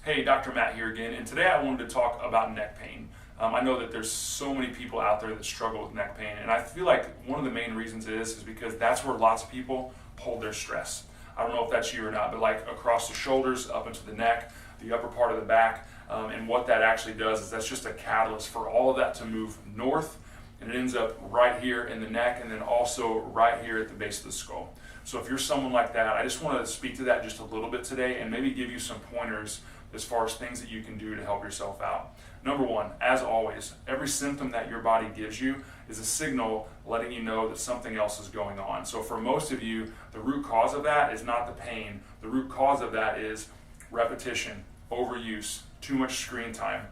Hey, Dr. Matt here again, and today I wanted to talk about neck pain. I know that there's so many people out there that struggle with neck pain, and I feel like one of the main reasons is because that's where lots of people hold their stress. I don't know if that's you or not, but like across the shoulders, up into the neck, the upper part of the back, and what that actually does is that's just a catalyst for all of that to move north, and it ends up right here in the neck and then also right here at the base of the skull. So if you're someone like that, I just want to speak to that just a little bit today and maybe give you some pointers as far as things that you can do to help yourself out. Number one, as always, every symptom that your body gives you is a signal letting you know that something else is going on. So for most of you, the root cause of that is not the pain. The root cause of that is repetition, overuse, too much screen time,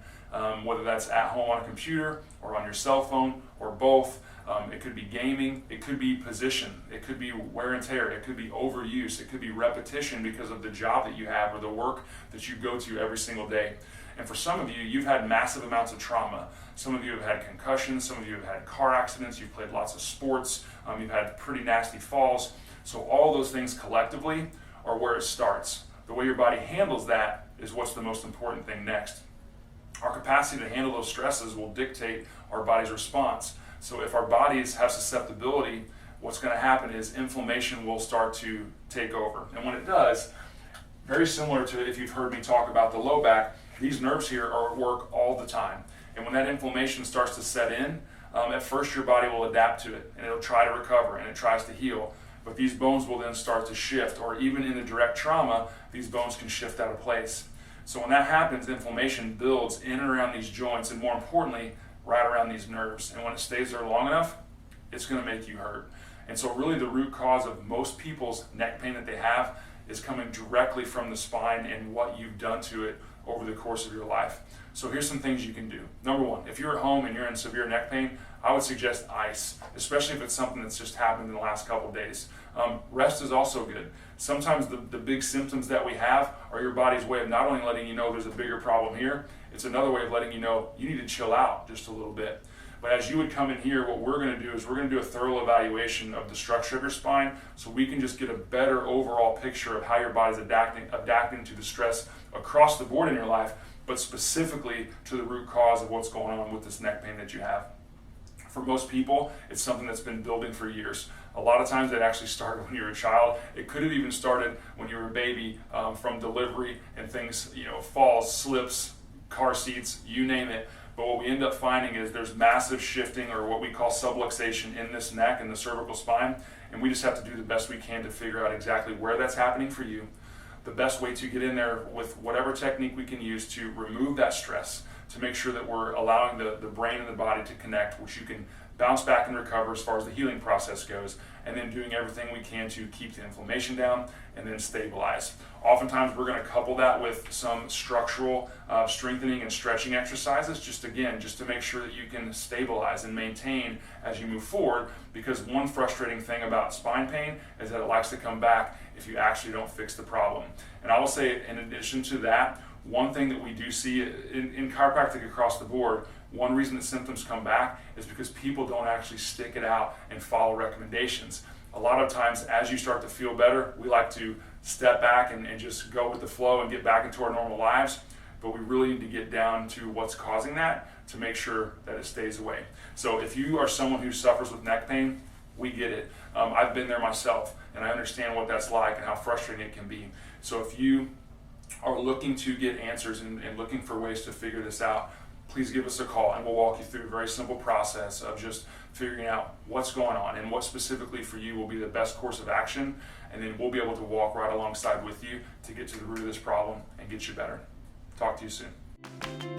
whether that's at home on a computer or on your cell phone or both. It could be gaming, it could be position, it could be wear and tear, it could be overuse, it could be repetition because of the job that you have or the work that you go to every single day. And for some of you, you've had massive amounts of trauma. Some of you have had concussions, some of you have had car accidents, you've played lots of sports, you've had pretty nasty falls. So all those things collectively are where it starts. The way your body handles that is what's the most important thing next. Our capacity to handle those stresses will dictate our body's response. So if our bodies have susceptibility, what's going to happen is inflammation will start to take over. And when it does, very similar to if you've heard me talk about the low back, these nerves here are at work all the time. And when that inflammation starts to set in, at first your body will adapt to it and it'll try to recover and it tries to heal. But these bones will then start to shift, or even in a direct trauma, these bones can shift out of place. So when that happens, inflammation builds in and around these joints, and more importantly, right around these nerves. And when it stays there long enough, it's going to make you hurt. And so really the root cause of most people's neck pain that they have is coming directly from the spine and what you've done to it over the course of your life. So here's some things you can do. Number one, if you're at home and you're in severe neck pain, I would suggest ice, especially if it's something that's just happened in the last couple of days. Rest is also good. Sometimes the big symptoms that we have are your body's way of not only letting you know there's a bigger problem here, it's another way of letting you know you need to chill out just a little bit. But as you would come in here, what we're going to do is we're going to do a thorough evaluation of the structure of your spine so we can just get a better overall picture of how your body's adapting to the stress across the board in your life, but specifically to the root cause of what's going on with this neck pain that you have. For most people, it's something that's been building for years. A lot of times it actually started when you were a child. It could have even started when you were a baby, from delivery and things, falls, slips, car seats, you name it. But what we end up finding is there's massive shifting, or what we call subluxation, in this neck and the cervical spine, and we just have to do the best we can to figure out exactly where that's happening for you, the best way to get in there with whatever technique we can use to remove that stress, to make sure that we're allowing the brain and the body to connect, which you can bounce back and recover as far as the healing process goes, and then doing everything we can to keep the inflammation down and then stabilize. Oftentimes we're going to couple that with some structural strengthening and stretching exercises, just to make sure that you can stabilize and maintain as you move forward, because one frustrating thing about spine pain is that it likes to come back if you actually don't fix the problem. And I will say, in addition to that, one thing that we do see in chiropractic across the board, one reason that symptoms come back is because people don't actually stick it out and follow recommendations. A lot of times, as you start to feel better, we like to step back and just go with the flow and get back into our normal lives. But we really need to get down to what's causing that to make sure that it stays away. So if you are someone who suffers with neck pain, we get it. I've been there myself, and I understand what that's like and how frustrating it can be. So if you are looking to get answers and looking for ways to figure this out, please give us a call and we'll walk you through a very simple process of just figuring out what's going on and what specifically for you will be the best course of action, and then we'll be able to walk right alongside with you to get to the root of this problem and get you better. Talk to you soon.